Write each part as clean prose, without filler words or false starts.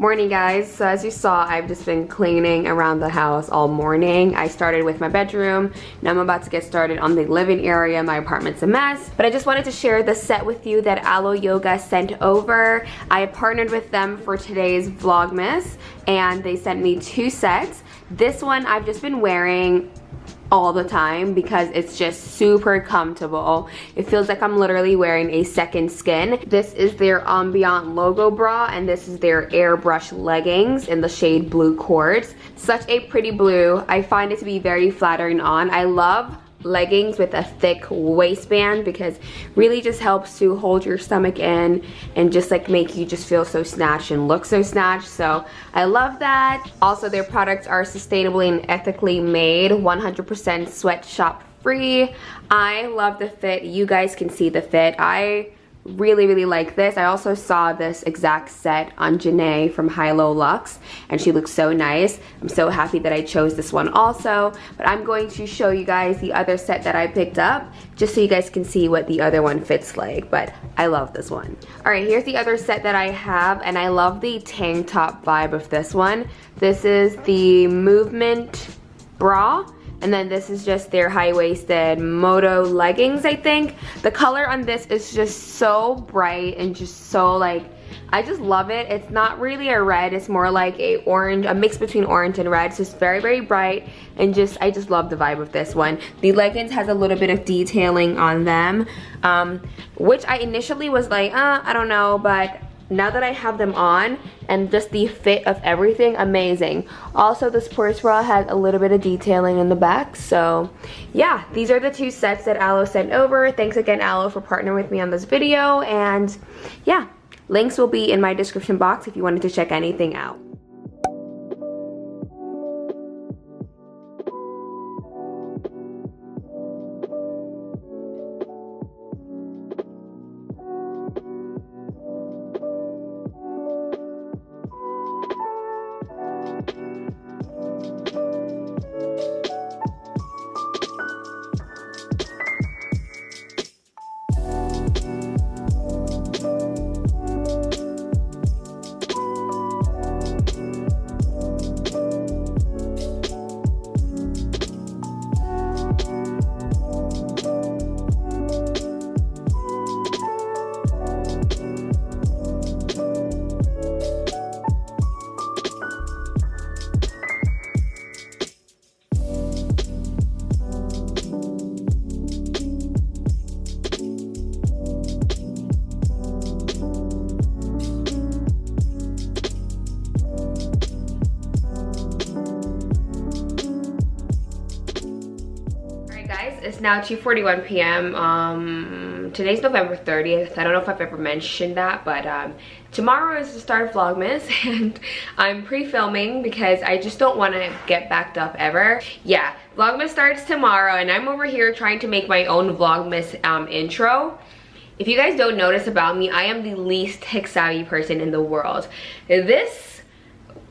Morning guys, so as you saw, I've just been cleaning around the house all morning. I started with my bedroom, now I'm about to get started on the living area. My apartment's a mess, but I just wanted to share the set with you that Alo Yoga sent over. I partnered with them for today's Vlogmas and they sent me 2 sets. This one I've just been wearing all the time because it's just super comfortable. It feels like I'm literally wearing a second skin. This is their OBROWN logo bra and this is their airbrush leggings in the shade blue quartz. Such a pretty blue. I find it to be very flattering on. I love leggings with a thick waistband because really just helps to hold your stomach in and just like make you just feel so snatched and look so snatched. So I love that. Also, their products are sustainably and ethically made, 100% sweatshop free. I love the fit. You guys can see the fit. I really like this. I also saw this exact set on Janae from High Low Luxe and she looks so nice. I'm so happy that I chose this one also, but I'm going to show you guys the other set that I picked up just so you guys can see what the other one fits like, but I love this one. All right, here's the other set that I have and I love the tank top vibe of this one. This is the Movement bra. And then this is just their high-waisted moto leggings, I think. The color on this is just so bright and just so like, I just love it. It's not really a red, it's more like a orange, a mix between orange and red. So it's very bright and I just love the vibe of this one. The leggings has a little bit of detailing on them, which I initially was like, I don't know, but now that I have them on and just the fit of everything, amazing. Also, the sports bra has a little bit of detailing in the back. So yeah, these are the 2 sets that Alo sent over. Thanks again, Alo, for partnering with me on this video. And yeah, links will be in my description box if you wanted to check anything out. It's now 2:41 p.m. Today's November 30th. I don't know if I've ever mentioned that, but tomorrow is the start of Vlogmas and I'm pre-filming because I just don't want to get backed up ever. Yeah, Vlogmas starts tomorrow and I'm over here trying to make my own Vlogmas intro. If you guys don't notice about me, I am the least tech-savvy person in the world.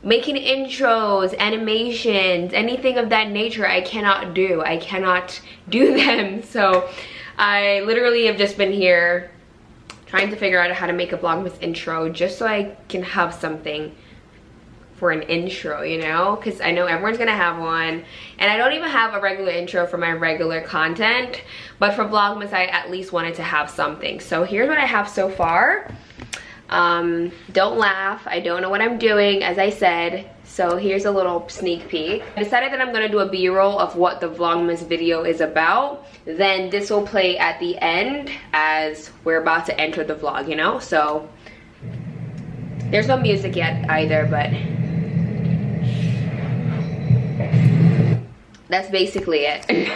Making intros, animations, anything of that nature, I cannot do. I cannot do them. So I literally have just been here trying to figure out how to make a Vlogmas intro just so I can have something for an intro, you know? Because I know everyone's gonna have one. And I don't even have a regular intro for my regular content. But for Vlogmas, I at least wanted to have something. So here's what I have so far. Don't laugh, I don't know what I'm doing, as I said, so here's a little sneak peek. I decided that I'm gonna do a b-roll of what the Vlogmas video is about, then this will play at the end as we're about to enter the vlog, you know? So there's no music yet either, but that's basically it.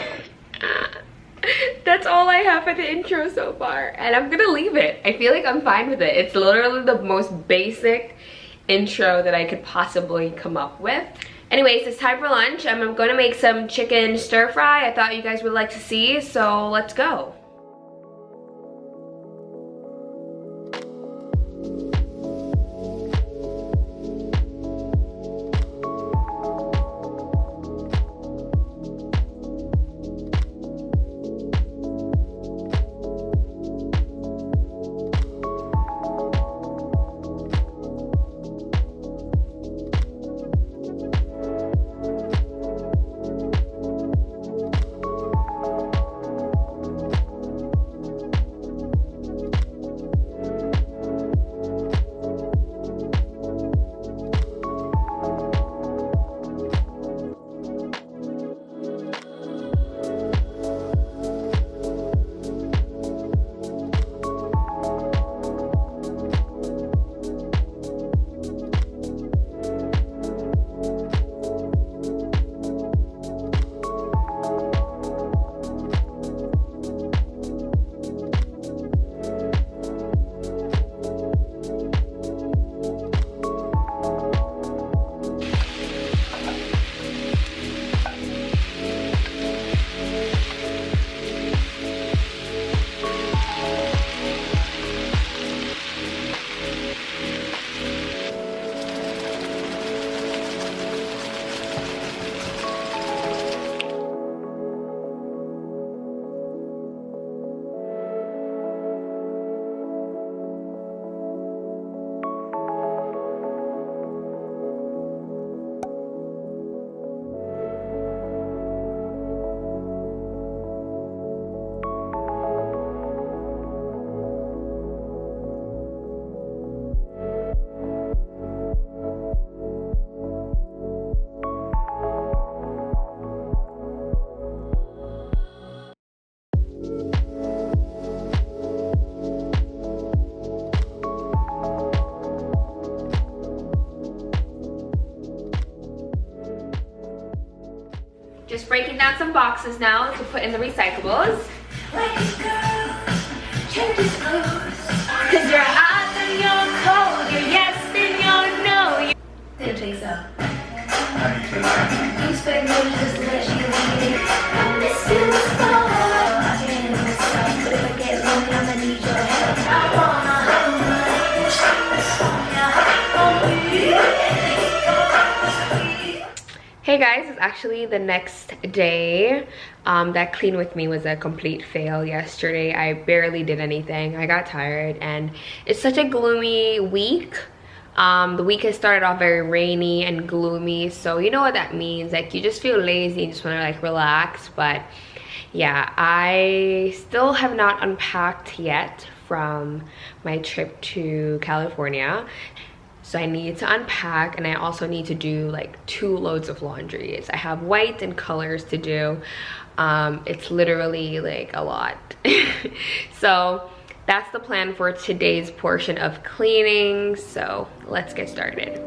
That's all I have for the intro so far, and I'm gonna leave it. I feel like I'm fine with it. It's literally the most basic intro that I could possibly come up with. Anyways, it's time for lunch. I'm gonna make some chicken stir fry. I thought you guys would like to see, so let's go. out some boxes now to put in the recyclables. Cause you're hot and you're cold, you're yes and you're no. Don't think so. You expect me just to let you lead. I miss you so. I can't even stop, but if I get lonely, I'ma need your help. I wanna hold my. Hey guys, it's actually the next day. That clean with me was a complete fail yesterday. I barely did anything. I got tired and it's such a gloomy week. The week has started off very rainy and gloomy, so you know what that means. Like, you just feel lazy, you just want to like relax. But yeah, I still have not unpacked yet from my trip to California. So I need to unpack, and I also need to do like 2 loads of laundries. I have white and colors to do. It's literally like a lot. So that's the plan for today's portion of cleaning. So let's get started.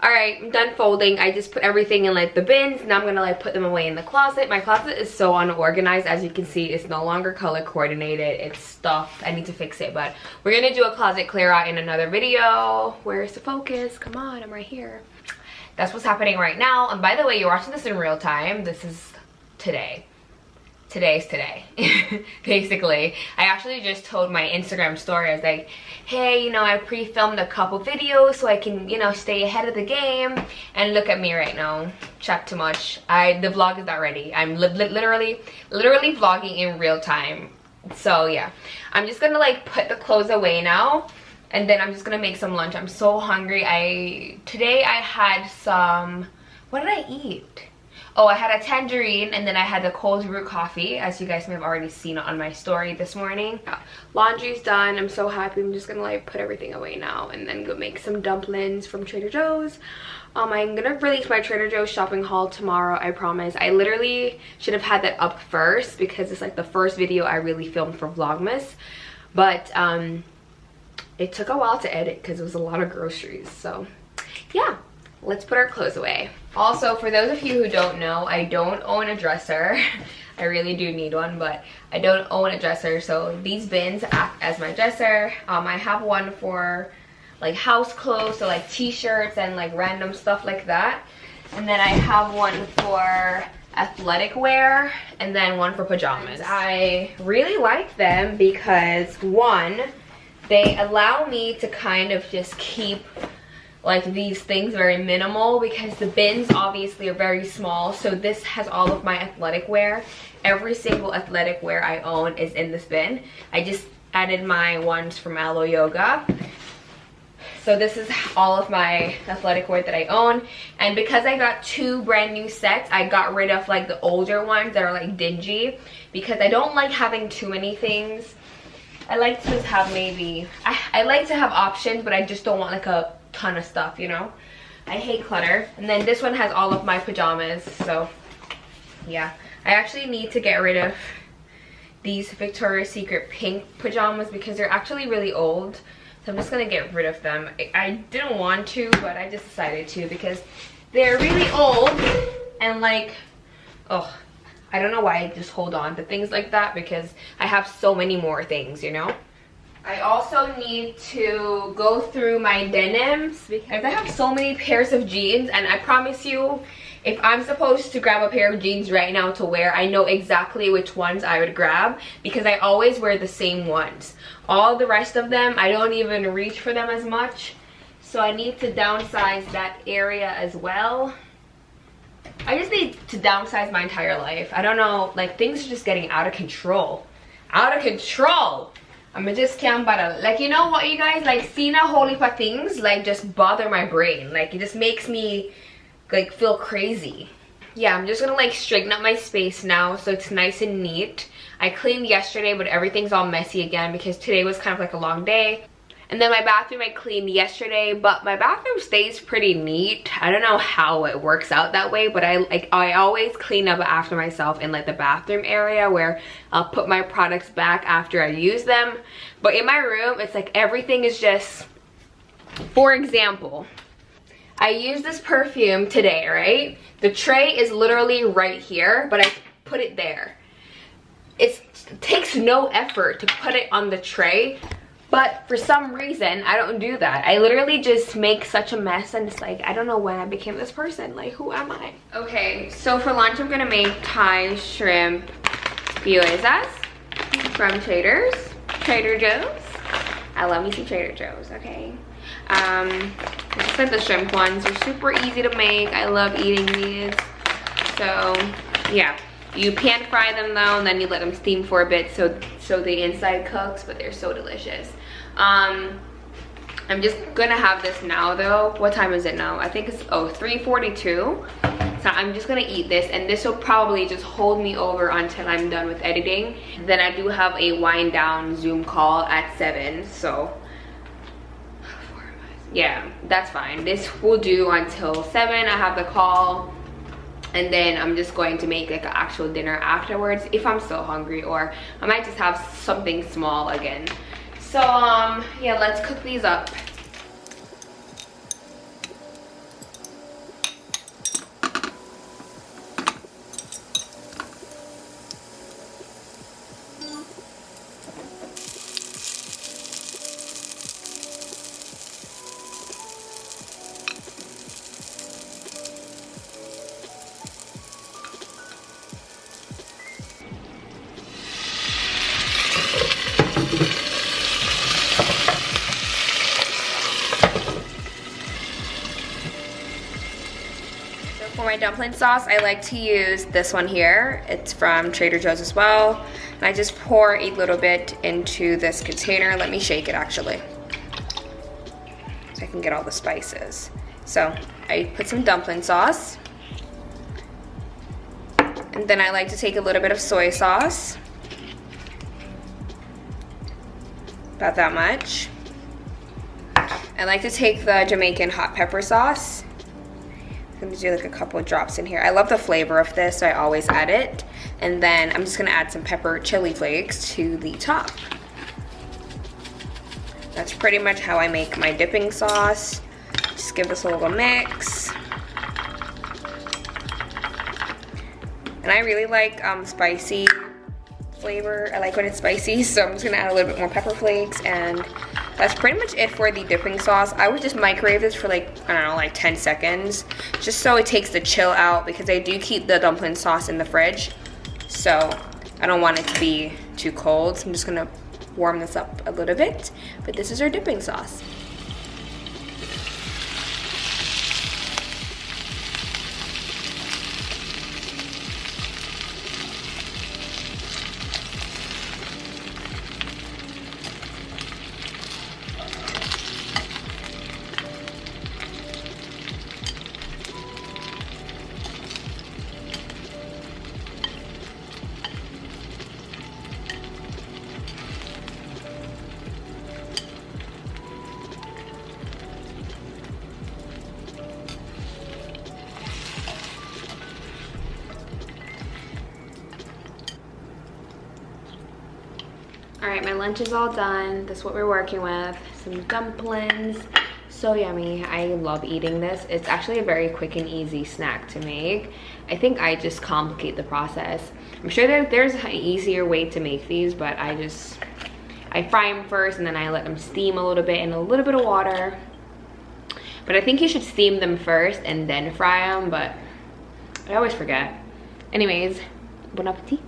Alright, I'm done folding. I just put everything in like the bins. Now I'm gonna like put them away in the closet. My closet is so unorganized. As you can see, it's no longer color coordinated. It's stuffed. I need to fix it, but we're gonna do a closet clear out in another video. Where's the focus? Come on, I'm right here. That's what's happening right now. And by the way, you're watching this in real time. This is today. Today's today. Basically, I actually just told my Instagram story. I was like, hey, you know, I pre-filmed a couple videos so I can, you know, stay ahead of the game. And look at me right now. Chat too much. The vlog is not ready. I'm literally vlogging in real time. So yeah, I'm just gonna like put the clothes away now, and then I'm just gonna make some lunch. I'm so hungry. Today I had some, what did I eat? Oh, I had a tangerine, and then I had the cold brew coffee, as you guys may have already seen on my story this morning. Laundry's done. I'm so happy. I'm just gonna like put everything away now and then go make some dumplings from Trader Joe's. I'm gonna release my Trader Joe's shopping haul tomorrow, I promise. I literally should have had that up first because it's like the first video I really filmed for Vlogmas. But it took a while to edit because it was a lot of groceries. So yeah, let's put our clothes away. Also, for those of you who don't know, I don't own a dresser. I really do need one, but I don't own a dresser, so these bins act as my dresser. I have one for like house clothes, so like t-shirts and like random stuff like that. And then I have one for athletic wear, and then one for pajamas. I really like them because, one, they allow me to kind of just keep like these things very minimal, because the bins obviously are very small. So this has all of my athletic wear. Every single athletic wear I own is in this bin. I just added my ones from Alo Yoga. So this is all of my athletic wear that I own. And because I got 2 brand new sets, I got rid of like the older ones that are like dingy, because I don't like having too many things. I like to just have maybe, I like to have options, but I just don't want like a ton of stuff, you know? I hate clutter. And then this one has all of my pajamas, so yeah. I actually need to get rid of these Victoria's Secret pink pajamas because they're actually really old. So I'm just gonna get rid of them. I didn't want to, but I just decided to because they're really old and like, oh, I don't know why I just hold on to things like that because I have so many more things, you know? I also need to go through my denims because I have so many pairs of jeans, and I promise you, if I'm supposed to grab a pair of jeans right now to wear, I know exactly which ones I would grab because I always wear the same ones. All the rest of them, I don't even reach for them as much. So I need to downsize that area as well. I just need to downsize my entire life. I don't know, like things are just getting out of control. Out of control! I just can't bother. Like, you know what, you guys? Like, seeing a whole heap of things, like, just bother my brain. Like, it just makes me, like, feel crazy. Yeah, I'm just gonna, like, straighten up my space now so it's nice and neat. I cleaned yesterday, but everything's all messy again because today was kind of, like, a long day. And then my bathroom I cleaned yesterday, but my bathroom stays pretty neat. I don't know how it works out that way, but I always clean up after myself in like the bathroom area where I'll put my products back after I use them. But in my room, it's like everything is just, for example, I used this perfume today, right? The tray is literally right here, but I put it there. It takes no effort to put it on the tray. But for some reason, I don't do that. I literally just make such a mess, and it's like, I don't know when I became this person. Like, who am I? Okay, so for lunch, I'm gonna make Thai shrimp piezas from Trader Joe's. I love me some Trader Joe's, okay? Just like the shrimp ones, they're super easy to make. I love eating these. So, yeah. You pan fry them though, and then you let them steam for a bit so the inside cooks, but they're so delicious. I'm just gonna have this now though. What time is it now? I think it's 3:42. So I'm just gonna eat this, and this will probably just hold me over until I'm done with editing. Then I do have a wind down Zoom call at 7, so yeah, that's fine. This will do until 7. I have the call. And then I'm just going to make like an actual dinner afterwards if I'm still hungry, or I might just have something small again. So yeah, let's cook these up. For my dumpling sauce, I like to use this one here. It's from Trader Joe's as well. And I just pour a little bit into this container. Let me shake it actually, so I can get all the spices. So I put some dumpling sauce. And then I like to take a little bit of soy sauce. About that much. I like to take the Jamaican hot pepper sauce. I'm gonna do like a couple of drops in here. I love the flavor of this, so I always add it. And then I'm just gonna add some pepper chili flakes to the top. That's pretty much how I make my dipping sauce. Just give this a little mix. And I really like spicy flavor. I like when it's spicy, so I'm just gonna add a little bit more pepper flakes, and that's pretty much it for the dipping sauce. I would just microwave this for like, I don't know, like 10 seconds, just so it takes the chill out, because I do keep the dumpling sauce in the fridge, so I don't want it to be too cold. So I'm just gonna warm this up a little bit, but this is our dipping sauce. All right, my lunch is all done. This is what we're working with. Some dumplings. So yummy. I love eating this. It's actually a very quick and easy snack to make. I think I just complicate the process. I'm sure that there's an easier way to make these, but I fry them first and then I let them steam a little bit in a little bit of water. But I think you should steam them first and then fry them, but I always forget. Anyways, bon appetit.